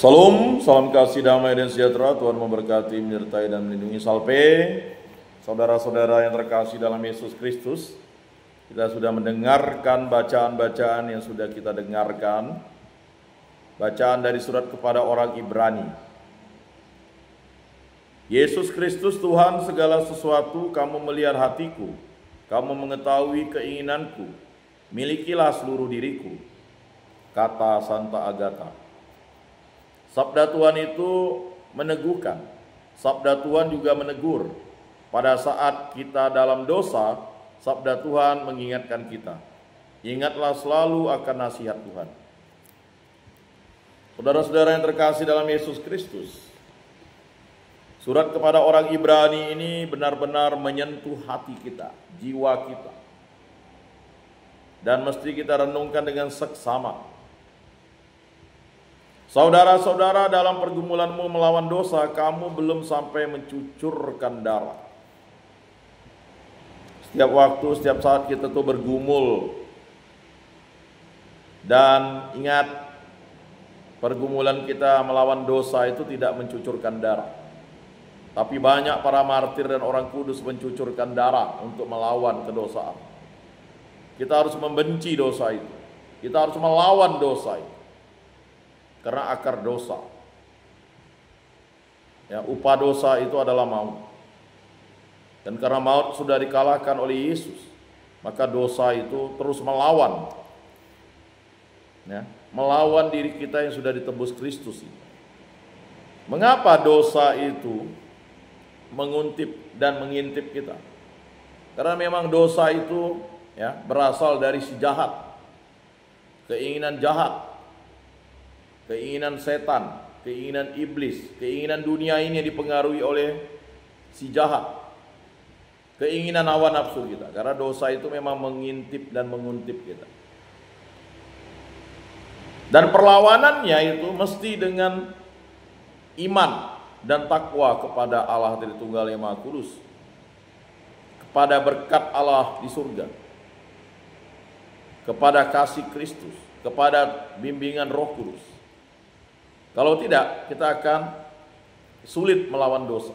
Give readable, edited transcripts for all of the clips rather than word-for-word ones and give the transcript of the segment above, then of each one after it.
Salam, salam kasih, damai dan sejahtera. Tuhan memberkati, menyertai dan melindungi. Salve, saudara-saudara yang terkasih dalam Yesus Kristus. Kita sudah mendengarkan bacaan-bacaan yang sudah kita dengarkan. Bacaan dari surat kepada orang Ibrani. Yesus Kristus Tuhan segala sesuatu, kamu melihat hatiku, kamu mengetahui keinginanku, milikilah seluruh diriku. Kata Santa Agatha. Sabda Tuhan itu meneguhkan, sabda Tuhan juga menegur. Pada saat kita dalam dosa, sabda Tuhan mengingatkan kita. Ingatlah selalu akan nasihat Tuhan. Saudara-saudara yang terkasih dalam Yesus Kristus, surat kepada orang Ibrani ini benar-benar menyentuh hati kita, jiwa kita. Dan mesti kita renungkan dengan seksama. Saudara-saudara, dalam pergumulanmu melawan dosa, kamu belum sampai mencucurkan darah. Setiap waktu, setiap saat kita tuh bergumul. Dan ingat, pergumulan kita melawan dosa itu tidak mencucurkan darah. Tapi banyak para martir dan orang kudus mencucurkan darah untuk melawan kedosaan. Kita harus membenci dosa itu. Kita harus melawan dosa itu. Karena akar dosa, ya, upah dosa itu adalah maut. Dan karena maut sudah dikalahkan oleh Yesus, maka dosa itu terus melawan, ya, melawan diri kita yang sudah ditebus Kristus ini. Mengapa dosa itu menguntip dan mengintip kita? Karena memang dosa itu, ya, berasal dari si jahat, keinginan jahat, keinginan setan, keinginan iblis, keinginan dunia ini yang dipengaruhi oleh si jahat, keinginan hawa nafsu kita. Karena dosa itu memang mengintip dan menguntip kita. Dan perlawanannya itu mesti dengan iman dan takwa kepada Allah Tritunggal yang Maha Kudus, kepada berkat Allah di surga, kepada kasih Kristus, kepada bimbingan Roh Kudus. Kalau tidak, kita akan sulit melawan dosa.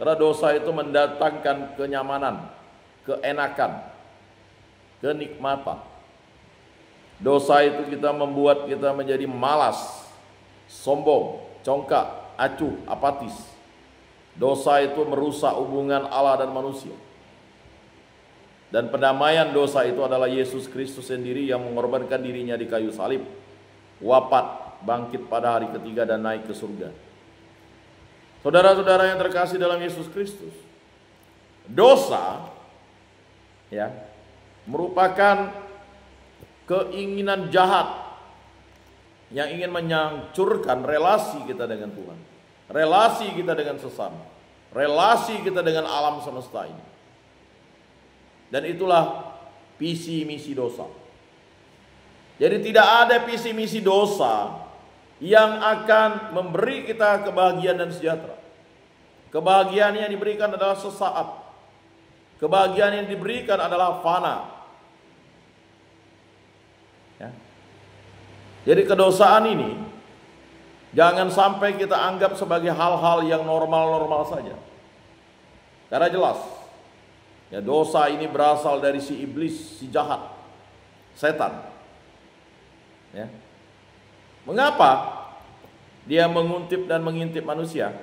Karena dosa itu mendatangkan kenyamanan, keenakan, kenikmatan. Dosa itu membuat kita menjadi malas, sombong, congkak, acuh, apatis. Dosa itu merusak hubungan Allah dan manusia. Dan pendamaian dosa itu adalah Yesus Kristus sendiri yang mengorbankan dirinya di kayu salib, wafat, bangkit pada hari ketiga dan naik ke surga. Saudara-saudara yang terkasih dalam Yesus Kristus, dosa, ya, merupakan keinginan jahat yang ingin menghancurkan relasi kita dengan Tuhan, relasi kita dengan sesama, relasi kita dengan alam semesta ini. Dan itulah visi misi dosa. Jadi tidak ada visi misi dosa yang akan memberi kita kebahagiaan dan sejahtera. Kebahagiaan yang diberikan adalah sesaat. Kebahagiaan yang diberikan adalah fana. Ya. Jadi kedosaan ini jangan sampai kita anggap sebagai hal-hal yang normal-normal saja. Karena jelas, ya, dosa ini berasal dari si iblis, si jahat, setan. Ya. Mengapa dia menguntip dan mengintip manusia?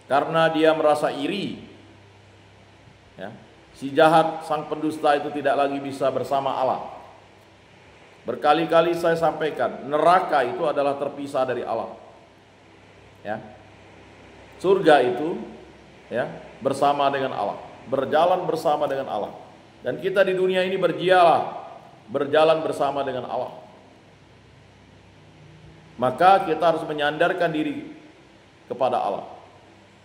Karena dia merasa iri. Ya. Si jahat, sang pendusta itu tidak lagi bisa bersama Allah. Berkali-kali saya sampaikan, neraka itu adalah terpisah dari Allah. Ya. Surga itu, ya, bersama dengan Allah, berjalan bersama dengan Allah. Dan kita di dunia ini berjalan bersama dengan Allah. Maka kita harus menyandarkan diri kepada Allah,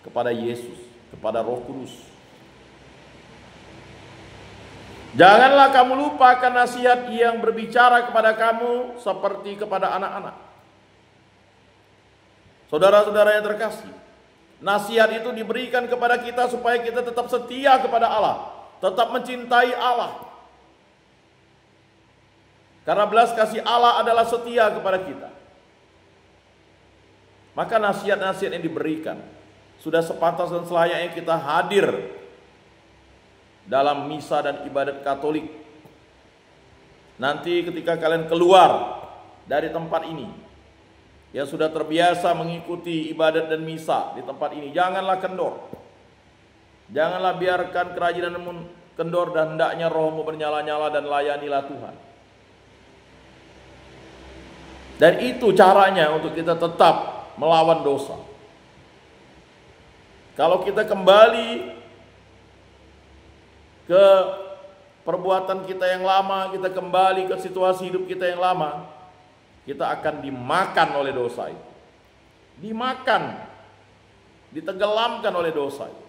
kepada Yesus, kepada Roh Kudus. Janganlah kamu lupakan nasihat yang berbicara kepada kamu seperti kepada anak-anak. Saudara-saudara yang terkasih, nasihat itu diberikan kepada kita supaya kita tetap setia kepada Allah, tetap mencintai Allah. Karena belas kasih Allah adalah setia kepada kita. Maka nasihat-nasihat yang diberikan sudah sepantas dan selayaknya kita hadir dalam misa dan ibadat Katolik. Nanti ketika kalian keluar dari tempat ini, yang sudah terbiasa mengikuti ibadat dan misa di tempat ini, janganlah kendor. Janganlah biarkan kerajinanmu kendor, dan hendaknya rohmu bernyala-nyala, dan layanilah Tuhan. Dan itu caranya untuk kita tetap melawan dosa. Kalau kita kembali ke perbuatan kita yang lama, kita kembali ke situasi hidup kita yang lama, kita akan dimakan oleh dosa itu. Dimakan, ditenggelamkan oleh dosa itu.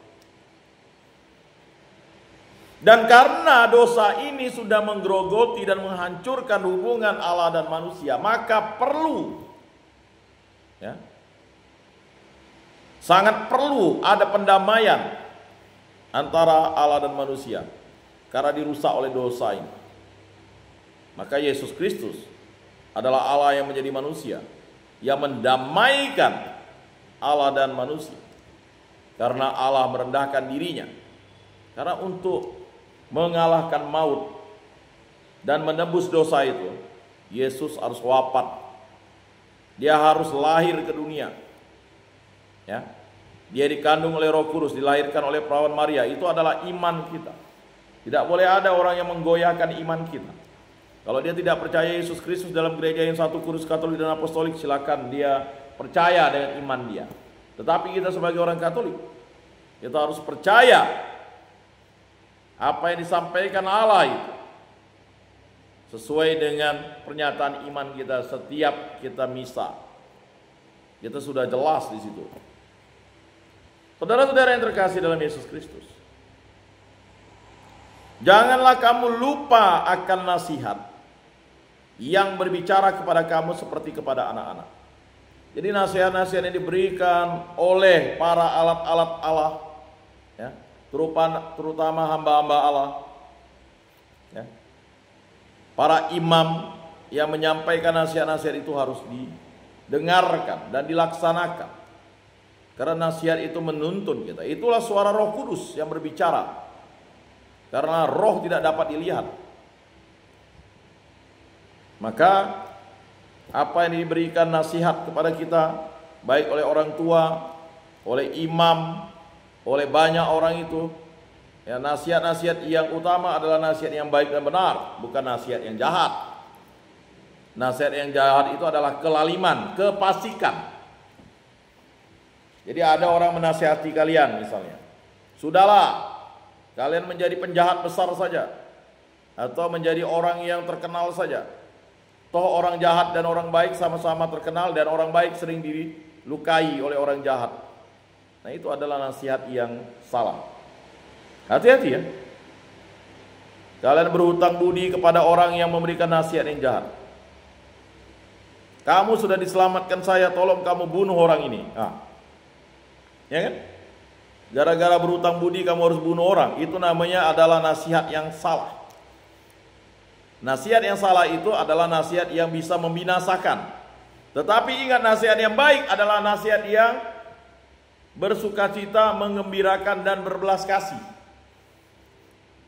Dan karena dosa ini sudah menggerogoti dan menghancurkan hubungan Allah dan manusia, maka perlu, ya, sangat perlu ada pendamaian antara Allah dan manusia karena dirusak oleh dosa ini. Maka Yesus Kristus adalah Allah yang menjadi manusia, yang mendamaikan Allah dan manusia. Karena Allah merendahkan dirinya. Karena untuk mengalahkan maut dan menebus dosa itu, Yesus harus wafat. Dia harus lahir ke dunia. Ya. Dia dikandung oleh Roh Kudus, dilahirkan oleh perawan Maria. Itu adalah iman kita. Tidak boleh ada orang yang menggoyahkan iman kita. Kalau dia tidak percaya Yesus Kristus dalam gereja yang satu, kudus, Katolik dan Apostolik, silakan dia percaya dengan iman dia. Tetapi kita sebagai orang Katolik, kita harus percaya apa yang disampaikan Allah itu sesuai dengan pernyataan iman kita setiap kita misa. Kita sudah jelas di situ. Saudara-saudara yang terkasih dalam Yesus Kristus, janganlah kamu lupa akan nasihat yang berbicara kepada kamu seperti kepada anak-anak. Jadi nasihat-nasihat yang diberikan oleh para alat-alat Allah, ya, terutama hamba-hamba Allah, ya, para imam yang menyampaikan nasihat-nasihat itu harus didengarkan dan dilaksanakan. Karena nasihat itu menuntun kita. Itulah suara Roh Kudus yang berbicara. Karena roh tidak dapat dilihat. Maka apa yang diberikan nasihat kepada kita, baik oleh orang tua, oleh imam, oleh banyak orang itu, ya, nasihat-nasihat yang utama adalah nasihat yang baik dan benar, bukan nasihat yang jahat. Nasihat yang jahat itu adalah kelaliman, kefasikan. Jadi ada orang menasihati kalian misalnya, sudahlah, kalian menjadi penjahat besar saja, atau menjadi orang yang terkenal saja. Toh orang jahat dan orang baik sama-sama terkenal, dan orang baik sering dilukai oleh orang jahat. Nah, itu adalah nasihat yang salah. Hati-hati ya. Kalian berhutang budi kepada orang yang memberikan nasihat yang jahat. Kamu sudah diselamatkan saya, tolong kamu bunuh orang ini. Ya kan? Gara-gara berhutang budi kamu harus bunuh orang. Itu namanya adalah nasihat yang salah. Nasihat yang salah itu adalah nasihat yang bisa membinasakan. Tetapi ingat, nasihat yang baik adalah nasihat yang bersukacita, mengembirakan, dan berbelas kasih.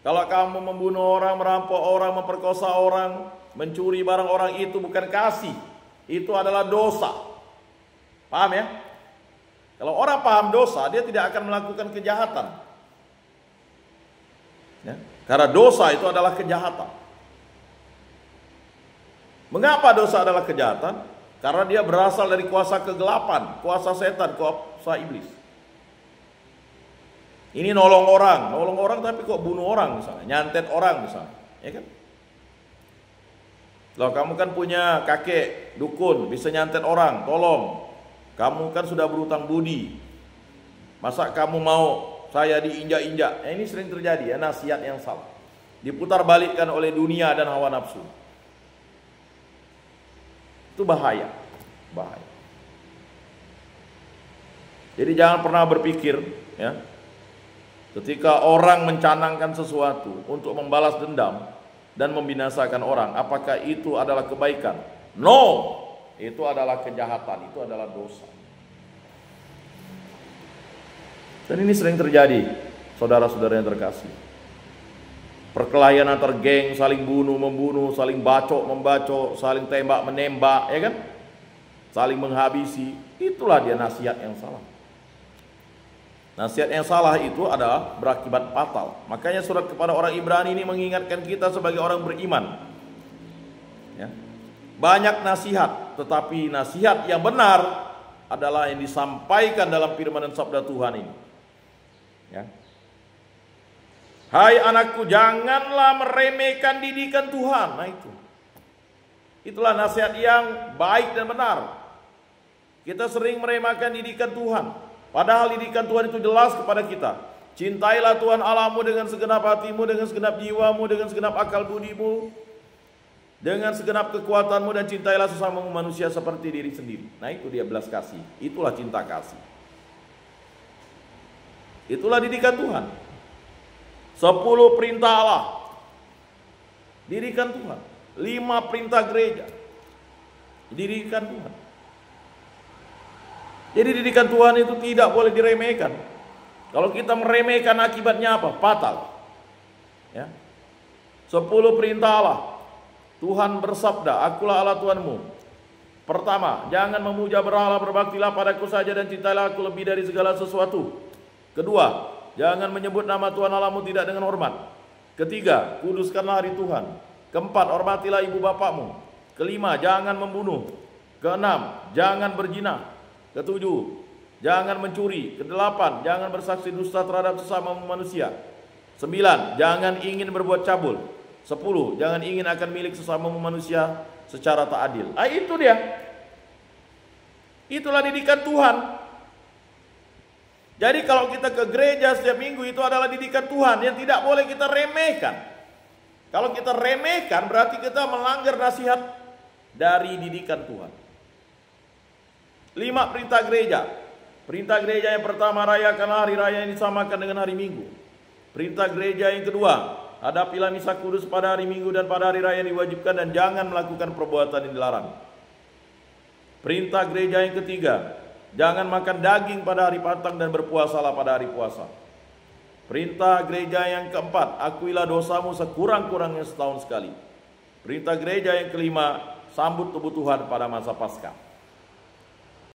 Kalau kamu membunuh orang, merampok orang, memperkosa orang, mencuri barang orang, itu bukan kasih. Itu adalah dosa. Paham ya? Kalau orang paham dosa, dia tidak akan melakukan kejahatan. Ya? Karena dosa itu adalah kejahatan. Mengapa dosa adalah kejahatan? Karena dia berasal dari kuasa kegelapan, kuasa setan, kuasa iblis. Ini nolong orang tapi kok bunuh orang misalnya, nyantet orang misalnya, ya kan? Loh, kamu kan punya kakek dukun, bisa nyantet orang, tolong. Kamu kan sudah berutang budi. Masa kamu mau saya diinjak-injak? Ini sering terjadi ya, nasihat yang salah. Diputar balikkan oleh dunia dan hawa nafsu. Itu bahaya. Bahaya. Jadi jangan pernah berpikir ya, ketika orang mencanangkan sesuatu untuk membalas dendam dan membinasakan orang, apakah itu adalah kebaikan? No, itu adalah kejahatan, itu adalah dosa. Dan ini sering terjadi, saudara-saudara yang terkasih. Perkelahian antar geng, saling bunuh-membunuh, saling bacok-membacok, saling tembak-menembak, ya kan? Saling menghabisi. Itulah dia nasihat yang salah. Nasihat yang salah itu adalah berakibat fatal. Makanya surat kepada orang Ibrani ini mengingatkan kita sebagai orang beriman. Ya. Banyak nasihat, tetapi nasihat yang benar adalah yang disampaikan dalam firman dan sabda Tuhan ini. Ya. Hai anakku, janganlah meremehkan didikan Tuhan. Nah itu. Itulah nasihat yang baik dan benar. Kita sering meremehkan didikan Tuhan. Padahal didikan Tuhan itu jelas kepada kita. Cintailah Tuhan Allahmu dengan segenap hatimu, dengan segenap jiwamu, dengan segenap akal budimu, dengan segenap kekuatanmu, dan cintailah sesamamu manusia seperti diri sendiri. Nah itu dia belas kasih. Itulah cinta kasih. Itulah didikan Tuhan. 10 perintah Allah. Didikan Tuhan. 5 perintah gereja. Didikan Tuhan. Jadi didikan Tuhan itu tidak boleh diremehkan. Kalau kita meremehkan akibatnya apa? Fatal. Ya. 10 perintah Allah. Tuhan bersabda, akulah Allah Tuhanmu. Pertama, jangan memuja berhala, berbaktilah padaku saja dan cintailah aku lebih dari segala sesuatu. Kedua, jangan menyebut nama Tuhan Allahmu tidak dengan hormat. Ketiga, kuduskanlah hari Tuhan. Keempat, hormatilah ibu bapakmu. Kelima, jangan membunuh. Keenam, jangan berzina. Ketujuh, jangan mencuri. Kedelapan, jangan bersaksi dusta terhadap sesama manusia. 9, jangan ingin berbuat cabul. 10, jangan ingin akan milik sesama manusia secara tak adil. Itu dia. Itulah didikan Tuhan. Jadi kalau kita ke gereja setiap minggu, itu adalah didikan Tuhan yang tidak boleh kita remehkan. Kalau kita remehkan berarti kita melanggar nasihat dari didikan Tuhan. 5 perintah gereja. Perintah gereja yang pertama, rayakanlah hari raya yang disamakan dengan hari Minggu. Perintah gereja yang kedua, hadapilah misa kudus pada hari Minggu dan pada hari raya yang diwajibkan, dan jangan melakukan perbuatan yang dilarang. Perintah gereja yang ketiga, jangan makan daging pada hari Patang dan berpuasalah pada hari puasa. Perintah gereja yang keempat, akuilah dosamu sekurang-kurangnya setahun sekali. Perintah gereja yang kelima, sambut tubuh Tuhan pada masa Paskah.